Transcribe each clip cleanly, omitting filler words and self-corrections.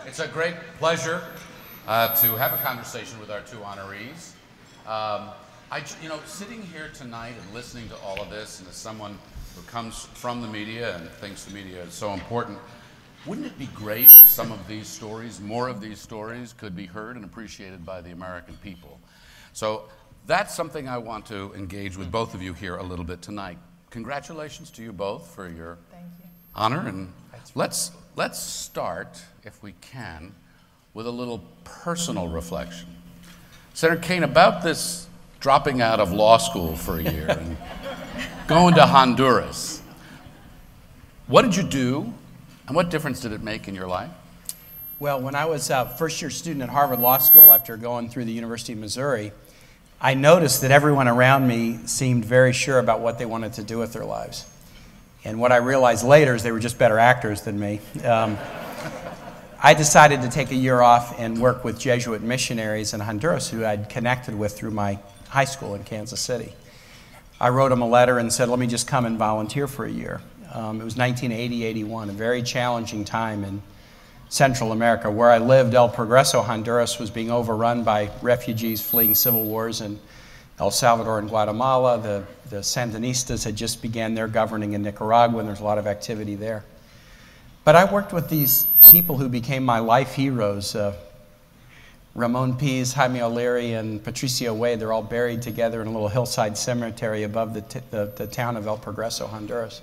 It's a great pleasure to have a conversation with our two honorees. Sitting here tonight and listening to all of this, and as someone who comes from the media and thinks the media is so important, wouldn't it be great if some of these stories, more of these stories, could be heard and appreciated by the American people? So that's something I want to engage with both of you here a little bit tonight. Congratulations to you both for your honor, and let's start, if we can, with a little personal reflection. Senator Kaine, about this dropping out of law school for a year and going to Honduras, what did you do, and what difference did it make in your life? Well, when I was a first-year student at Harvard Law School after going through the University of Missouri, I noticed that everyone around me seemed very sure about what they wanted to do with their lives. And what I realized later is they were just better actors than me. I decided to take a year off and work with Jesuit missionaries in Honduras who I'd connected with through my high school in Kansas City. I wrote them a letter and said, let me just come and volunteer for a year. It was 1980-81, a very challenging time in Central America. Where I lived, El Progreso, Honduras, was being overrun by refugees fleeing civil wars in El Salvador and Guatemala. The Sandinistas had just began their governing in Nicaragua, and there's a lot of activity there. But I worked with these people who became my life heroes. Ramon Pease, Jaime O'Leary, and Patricio Wade, they're all buried together in a little hillside cemetery above the town of El Progreso, Honduras.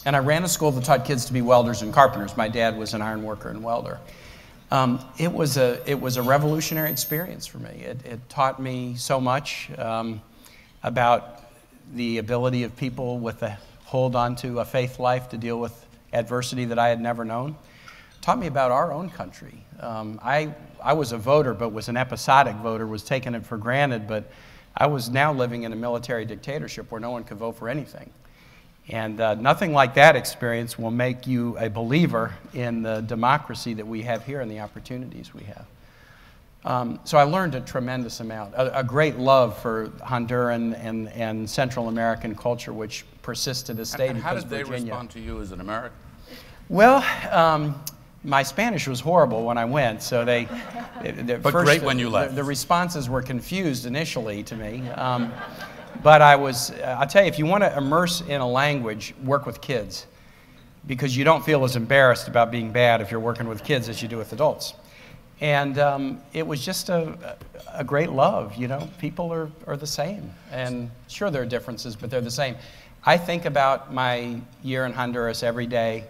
And I ran a school that taught kids to be welders and carpenters. My dad was an iron worker and welder. It was a revolutionary experience for me. It taught me so much about the ability of people with a hold on to a faith life to deal with adversity that I had never known. It taught me about our own country. I was a voter, but was an episodic voter, was taking it for granted, but I was now living in a military dictatorship where no one could vote for anything. And nothing like that experience will make you a believer in the democracy that we have here and the opportunities we have. So I learned a tremendous amount, a great love for Honduran and Central American culture, which persists to this day. And how did they respond to you as an American? Well, my Spanish was horrible when I went, so great when you left. The responses were confused initially to me. But I'll tell you, if you want to immerse in a language, work with kids, because you don't feel as embarrassed about being bad if you're working with kids as you do with adults. And it was just a great love, you know. People are the same. And sure, there are differences, but they're the same. I think about my year in Honduras every day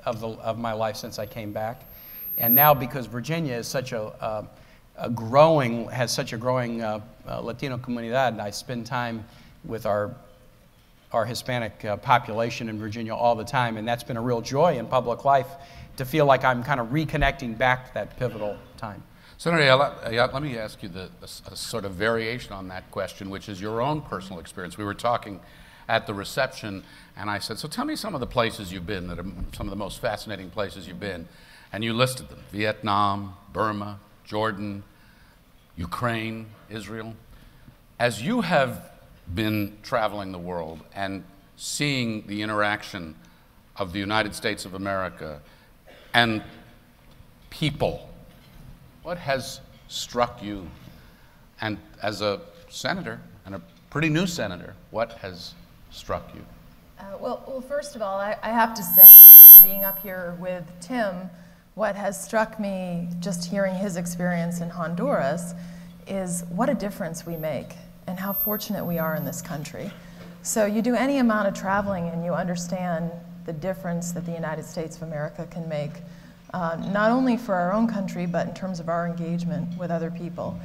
of my life since I came back. And now, because Virginia is such has such a growing Latino comunidad, I spend time with our Hispanic population in Virginia all the time, and that's been a real joy in public life to feel like I'm kind of reconnecting back to that pivotal time. Senator Ayotte, let me ask you a sort of variation on that question, which is your own personal experience. We were talking at the reception, and I said, so tell me some of the places you've been, that are some of the most fascinating places you've been, and you listed them: Vietnam, Burma, Jordan, Ukraine, Israel. As you have been traveling the world and seeing the interaction of the United States of America and people, what has struck you? And as a senator, and a pretty new senator, what has struck you? Well, first of all, I have to say, being up here with Tim, what has struck me just hearing his experience in Honduras is what a difference we make and how fortunate we are in this country. So you do any amount of traveling and you understand the difference that the United States of America can make, not only for our own country, but in terms of our engagement with other people.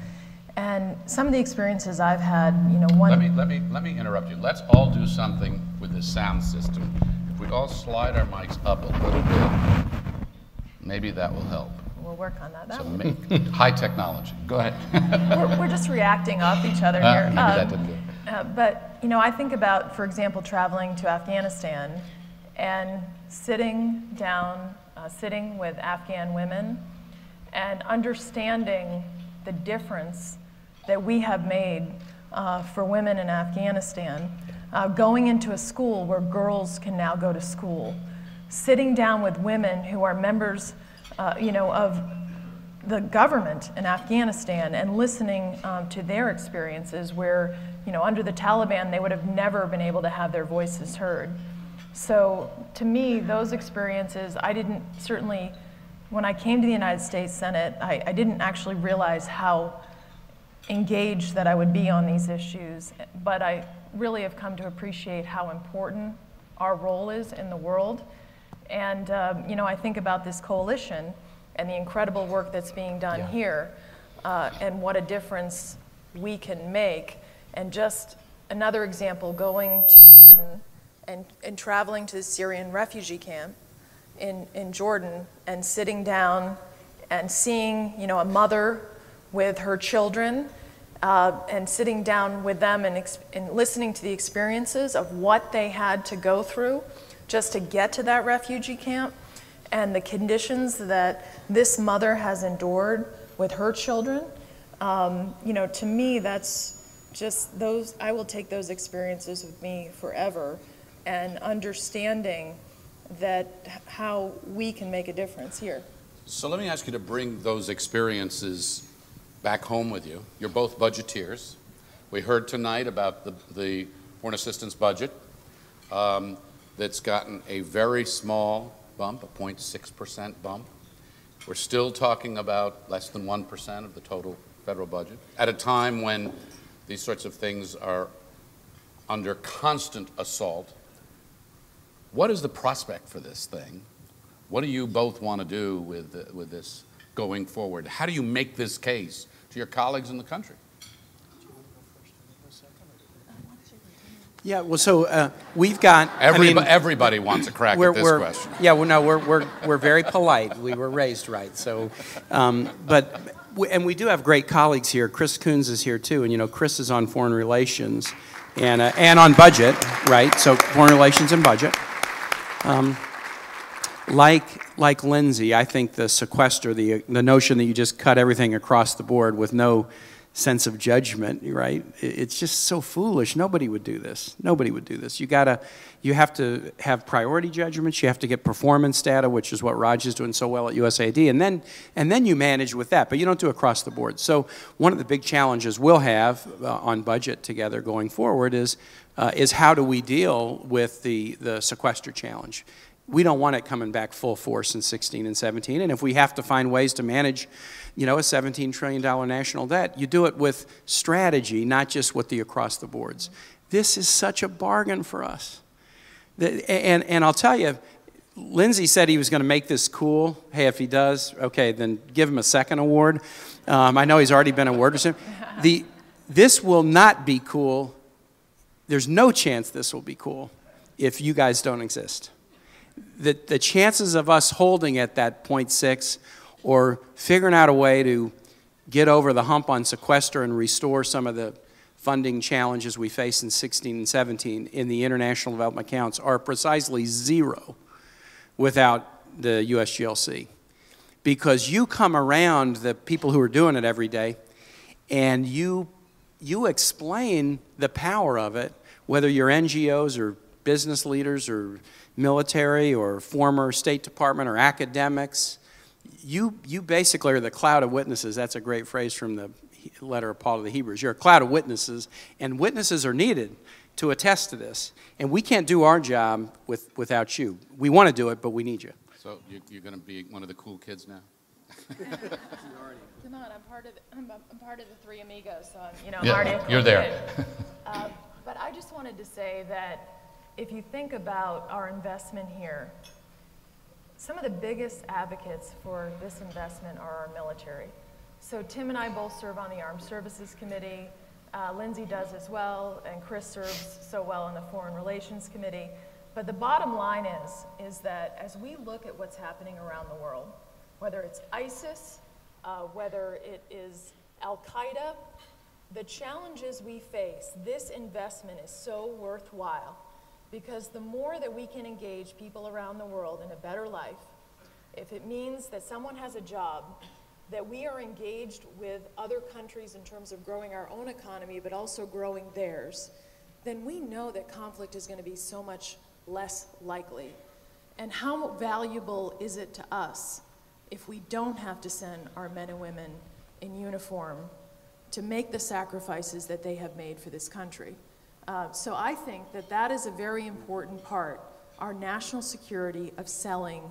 And some of the experiences I've had, you know, one... Let me interrupt you. Let's all do something with this sound system. If we all slide our mics up a little bit, maybe that will help. We'll work on that. High technology. Go ahead. We're just reacting off each other here. Maybe that didn't do it. But, you know, I think about, for example, traveling to Afghanistan and sitting down, sitting with Afghan women and understanding the difference that we have made for women in Afghanistan, going into a school where girls can now go to school, sitting down with women who are members of the government in Afghanistan and listening to their experiences where, under the Taliban, they would have never been able to have their voices heard. So to me, those experiences, certainly, when I came to the United States Senate, I didn't actually realize how engaged that I would be on these issues, but I really have come to appreciate how important our role is in the world. And I think about this coalition and the incredible work that's being done here, and what a difference we can make. And just another example, going to Jordan and traveling to the Syrian refugee camp in Jordan and sitting down and seeing, a mother with her children, and sitting down with them and listening to the experiences of what they had to go through just to get to that refugee camp, and the conditions that this mother has endured with her children. To me, that's just I will take those experiences with me forever, and understanding that how we can make a difference here. So let me ask you to bring those experiences back home with you. You're both budgeteers. We heard tonight about the foreign assistance budget that's gotten a very small bump, a 0.6% bump. We're still talking about less than 1% of the total federal budget at a time when these sorts of things are under constant assault. What is the prospect for this thing? What do you both want to do with this going forward? How do you make this case to your colleagues in the country? Yeah, well, so we've got... Everybody wants a crack at this question. Yeah, well, no, we're very polite. We were raised right. So, and we do have great colleagues here. Chris Coons is here, too. And, Chris is on foreign relations and on budget, right? So foreign relations and budget. Like Lindsay, I think the sequester, the notion that you just cut everything across the board with no sense of judgment, right? It's just so foolish. Nobody would do this. Nobody would do this. You have to have priority judgments. You have to get performance data, which is what Raj is doing so well at USAID, and then you manage with that. But you don't do across the board. So one of the big challenges we'll have on budget together going forward is how do we deal with the sequester challenge? We don't want it coming back full force in 16 and 17. And if we have to find ways to manage, a $17 trillion national debt, you do it with strategy, not just with the across the boards. This is such a bargain for us. And I'll tell you, Lindsay said he was going to make this cool. Hey, if he does, okay, then give him a second award. I know he's already been awarded. This will not be cool. There's no chance this will be cool if you guys don't exist. The chances of us holding at that 0.6 or figuring out a way to get over the hump on sequester and restore some of the funding challenges we face in 16 and 17 in the international development accounts are precisely zero without the USGLC. Because you come around the people who are doing it every day and you explain the power of it, whether you're NGOs or business leaders or military or former State Department or academics. You basically are the cloud of witnesses. That's a great phrase from the letter of Paul to the Hebrews. You're a cloud of witnesses, and witnesses are needed to attest to this. And we can't do our job without you. We want to do it, but we need you. So you're going to be one of the cool kids now? Come on, I'm part of the Three Amigos, so I'm yeah, already a cool you're there. But I just wanted to say that if you think about our investment here, some of the biggest advocates for this investment are our military. So Tim and I both serve on the Armed Services Committee. Lindsay does as well, and Chris serves so well on the Foreign Relations Committee. But the bottom line is that as we look at what's happening around the world, whether it's ISIS, whether it is Al-Qaeda, the challenges we face, this investment is so worthwhile. Because the more that we can engage people around the world in a better life, if it means that someone has a job, that we are engaged with other countries in terms of growing our own economy, but also growing theirs, then we know that conflict is going to be so much less likely. And how valuable is it to us if we don't have to send our men and women in uniform to make the sacrifices that they have made for this country. So I think that that is a very important part, our national security of selling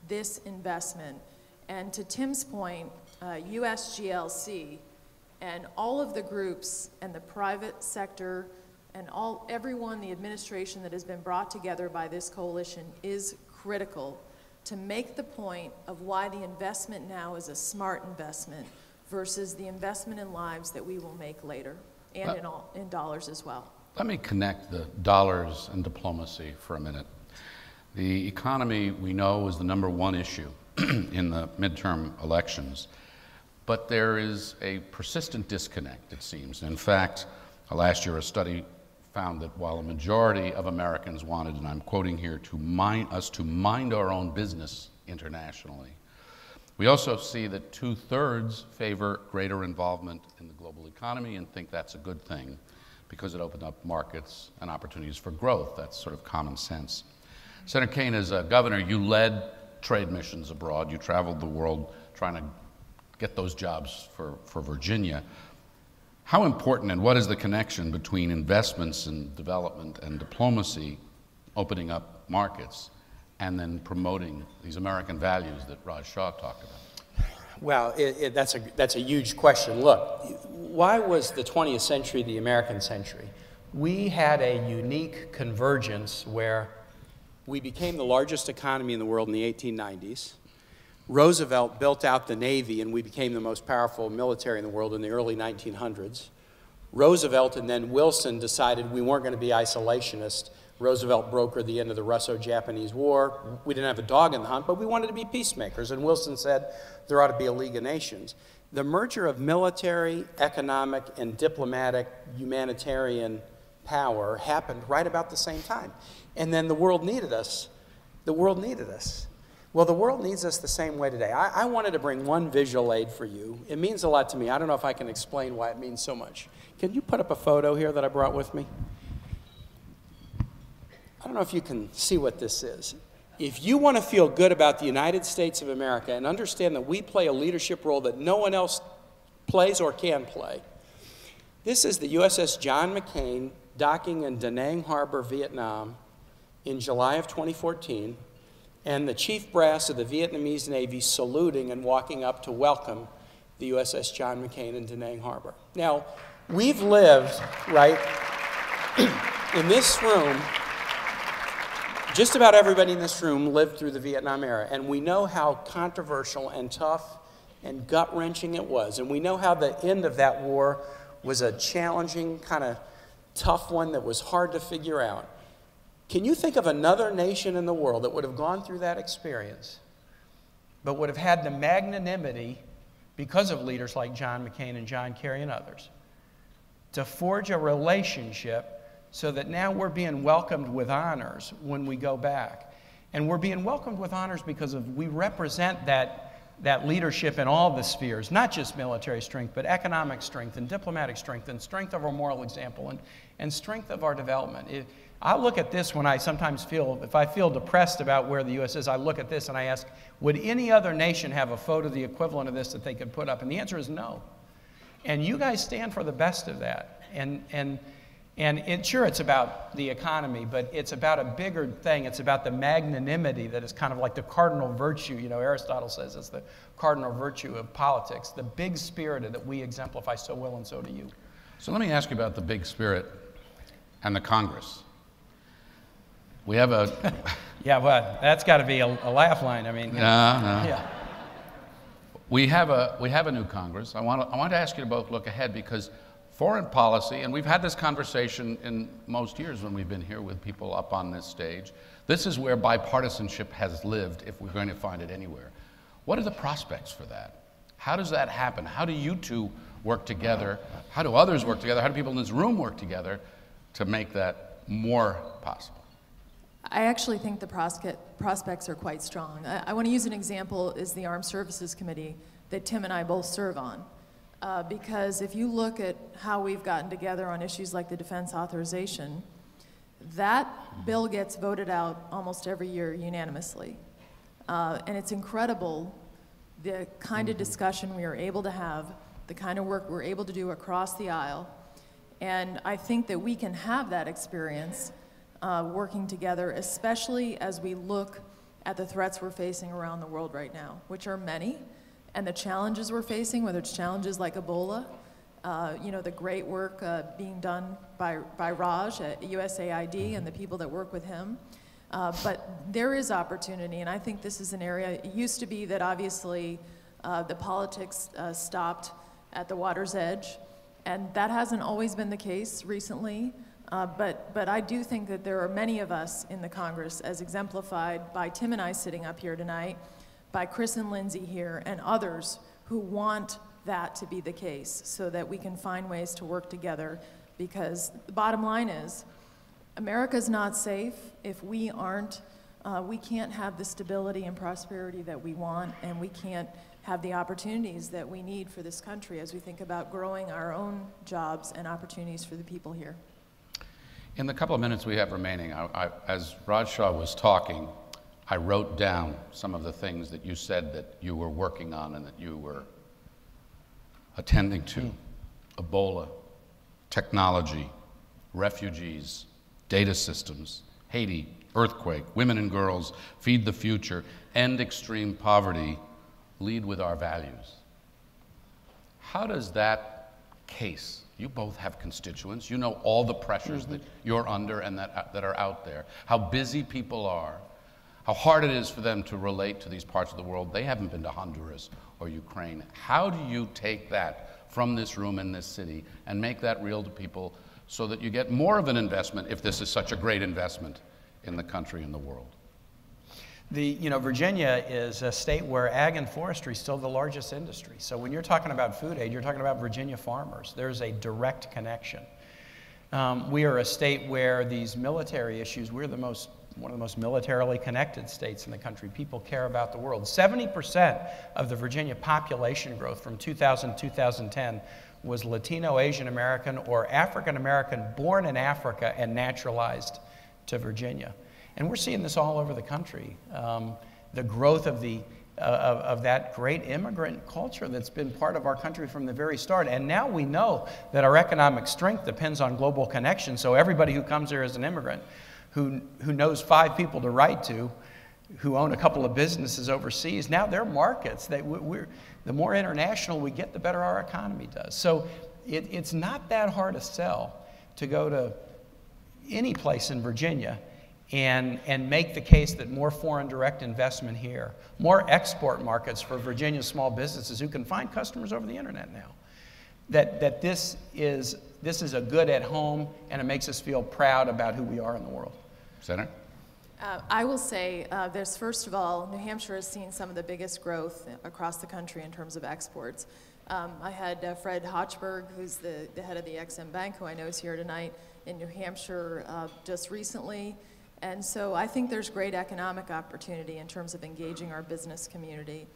this investment. And to Tim's point, USGLC and all of the groups and the private sector and everyone, the administration that has been brought together by this coalition is critical to make the point of why the investment now is a smart investment versus the investment in lives that we will make later, and in dollars as well. Let me connect the dollars and diplomacy for a minute. The economy, we know, is the #1 issue in the midterm elections, but there is a persistent disconnect, it seems. In fact, last year a study found that while a majority of Americans wanted, and I'm quoting here, us to mind our own business internationally, we also see that 2/3 favor greater involvement in the global economy and think that's a good thing because it opened up markets and opportunities for growth. That's sort of common sense. Senator Kaine, as a governor, you led trade missions abroad. You traveled the world trying to get those jobs for Virginia. How important and what is the connection between investments in development and diplomacy, opening up markets, and then promoting these American values that Raj Shah talked about? Well, that's a huge question. Look, why was the 20th century the American century? We had a unique convergence where we became the largest economy in the world in the 1890s. Roosevelt built out the Navy, and we became the most powerful military in the world in the early 1900s. Roosevelt and then Wilson decided we weren't going to be isolationist. Roosevelt brokered the end of the Russo-Japanese War. We didn't have a dog in the hunt, but we wanted to be peacemakers, and Wilson said there ought to be a League of Nations. The merger of military, economic, and diplomatic humanitarian power happened right about the same time. And then the world needed us. The world needed us. Well, the world needs us the same way today. I wanted to bring one visual aid for you. It means a lot to me. I don't know if I can explain why it means so much. Can you put up a photo here that I brought with me? I don't know if you can see what this is. If you want to feel good about the United States of America and understand that we play a leadership role that no one else plays or can play, this is the USS John McCain docking in Da Nang Harbor, Vietnam in July of 2014, and the chief brass of the Vietnamese Navy saluting and walking up to welcome the USS John McCain in Da Nang Harbor. Now, we've lived, right, in this room, just about everybody in this room lived through the Vietnam era, and we know how controversial and tough and gut-wrenching it was, and we know how the end of that war was a challenging, kind of tough one that was hard to figure out. Can you think of another nation in the world that would have gone through that experience, but would have had the magnanimity, because of leaders like John McCain and John Kerry and others, to forge a relationship so that now we're being welcomed with honors when we go back? And we're being welcomed with honors because we represent that leadership in all the spheres, not just military strength, but economic strength and diplomatic strength and strength of our moral example and strength of our development. I look at this when I sometimes if I feel depressed about where the U.S. is, I look at this and I ask, would any other nation have a photo the equivalent of this that they could put up? And the answer is no. And you guys stand for the best of that. And sure, it's about the economy, but it's about a bigger thing. It's about the magnanimity that is kind of like the cardinal virtue. You know, Aristotle says it's the cardinal virtue of politics, the big spirit that we exemplify so well, and so do you. So let me ask you about the big spirit and the Congress. We have a... Yeah, well, that's got to be a laugh line. I mean... No. Yeah. We have a new Congress. I want to ask you to both look ahead, because foreign policy, and we've had this conversation in most years when we've been here with people up on this stage, this is where bipartisanship has lived, if we're going to find it anywhere. What are the prospects for that? How does that happen? How do you two work together? How do others work together? How do people in this room work together to make that more possible? I actually think the prospects are quite strong. I want to use an example is the Armed Services Committee that Tim and I both serve on. Because if you look at how we've gotten together on issues like the defense authorization, that bill gets voted out almost every year unanimously. And it's incredible the kind of discussion we are able to have, the kind of work we're able to do across the aisle. And I think that we can have that experience working together, especially as we look at the threats we're facing around the world right now, which are many, and the challenges we're facing, whether it's challenges like Ebola, the great work being done by Raj at USAID and the people that work with him. But there is opportunity, and I think this is an area. It used to be that obviously the politics stopped at the water's edge, and that hasn't always been the case recently. But I do think that there are many of us in the Congress, as exemplified by Tim and I sitting up here tonight, by Chris and Lindsay here, and others who want that to be the case so that we can find ways to work together, because the bottom line is America's not safe if we aren't, we can't have the stability and prosperity that we want, and we can't have the opportunities that we need for this country as we think about growing our own jobs and opportunities for the people here. In the couple of minutes we have remaining, as Raj Shah was talking, I wrote down some of the things that you said that you were working on and that you were attending to. Ebola, technology, refugees, data systems, Haiti, earthquake, women and girls, feed the future, end extreme poverty, lead with our values. How does that case, you both have constituents, you know all the pressures that you're under and that are out there, how busy people are, how hard it is for them to relate to these parts of the world. They haven't been to Honduras or Ukraine. How do you take that from this room in this city and make that real to people so that you get more of an investment, if this is such a great investment, in the country and the world? Virginia is a state where ag and forestry is still the largest industry. So when you're talking about food aid, you're talking about Virginia farmers. There's a direct connection. We are a state where these military issues, we're one of the most militarily connected states in the country. People care about the world. 70% of the Virginia population growth from 2000 to 2010 was Latino, Asian American, or African American born in Africa and naturalized to Virginia. And we're seeing this all over the country. The growth of that great immigrant culture that's been part of our country from the very start. And now we know that our economic strength depends on global connection. So everybody who comes here as an immigrant, who knows 5 people to write to, who own a couple of businesses overseas, now they're markets. The more international we get, the better our economy does. So it's not that hard to sell to go to any place in Virginia and make the case that more foreign direct investment here, more export markets for Virginia small businesses who can find customers over the internet now, that this is a good at home, and it makes us feel proud about who we are in the world. Senator? I will say there's, first of all, New Hampshire has seen some of the biggest growth across the country in terms of exports. I had Fred Hochberg, who's the head of the Ex-Im Bank, who I know is here tonight, in New Hampshire just recently. And so I think there's great economic opportunity in terms of engaging our business community.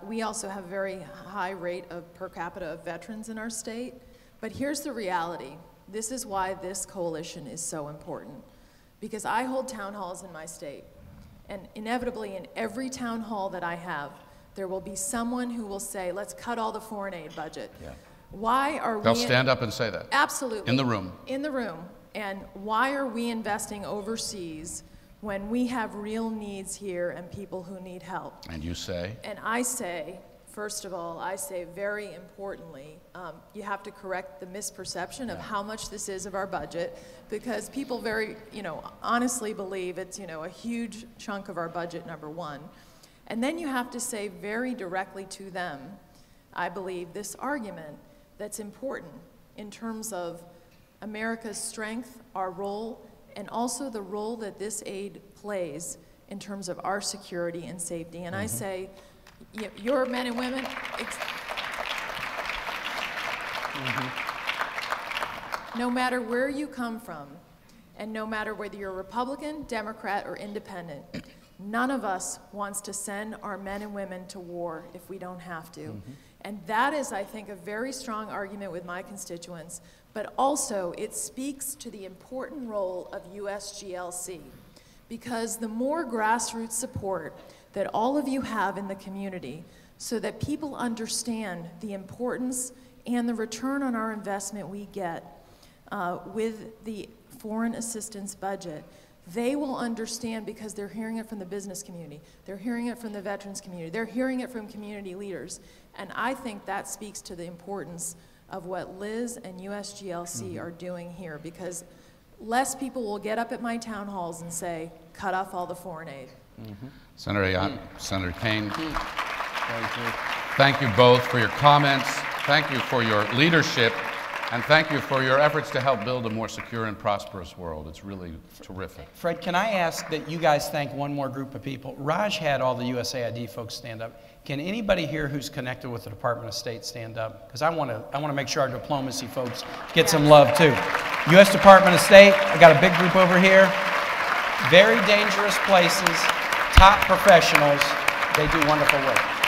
We also have a very high rate of per capita of veterans in our state. But here's the reality. This is why this coalition is so important. Because I hold town halls in my state. And inevitably, in every town hall that I have, there will be someone who will say, let's cut all the foreign aid budget. Yeah. Why are we... They'll stand up and say that. Absolutely. In the room. In the room. And why are we investing overseas when we have real needs here and people who need help? And you say? And I say, first of all, I say very importantly, you have to correct the misperception of how much this is of our budget, because people very, honestly believe it's, a huge chunk of our budget, number one. And then you have to say very directly to them, I believe, this argument that's important in terms of America's strength, our role, and also the role that this aid plays in terms of our security and safety. And I say, your men and women, no matter where you come from, and no matter whether you're Republican, Democrat, or Independent, none of us wants to send our men and women to war if we don't have to. And that is, I think, a very strong argument with my constituents, but also it speaks to the important role of USGLC, because the more grassroots support that all of you have in the community so that people understand the importance and the return on our investment we get with the foreign assistance budget, they will understand because they're hearing it from the business community, they're hearing it from the veterans community, they're hearing it from community leaders. And I think that speaks to the importance of what Liz and USGLC are doing here, because less people will get up at my town halls and say, cut off all the foreign aid. Senator Ayotte, Senator Kaine, thank you both for your comments. Thank you for your leadership. And thank you for your efforts to help build a more secure and prosperous world. It's really terrific. Fred, can I ask that you guys thank one more group of people? Raj had all the USAID folks stand up. Can anybody here who's connected with the Department of State stand up? Because I want to make sure our diplomacy folks get some love too. U.S. Department of State, I got a big group over here. Very dangerous places, top professionals. They do wonderful work.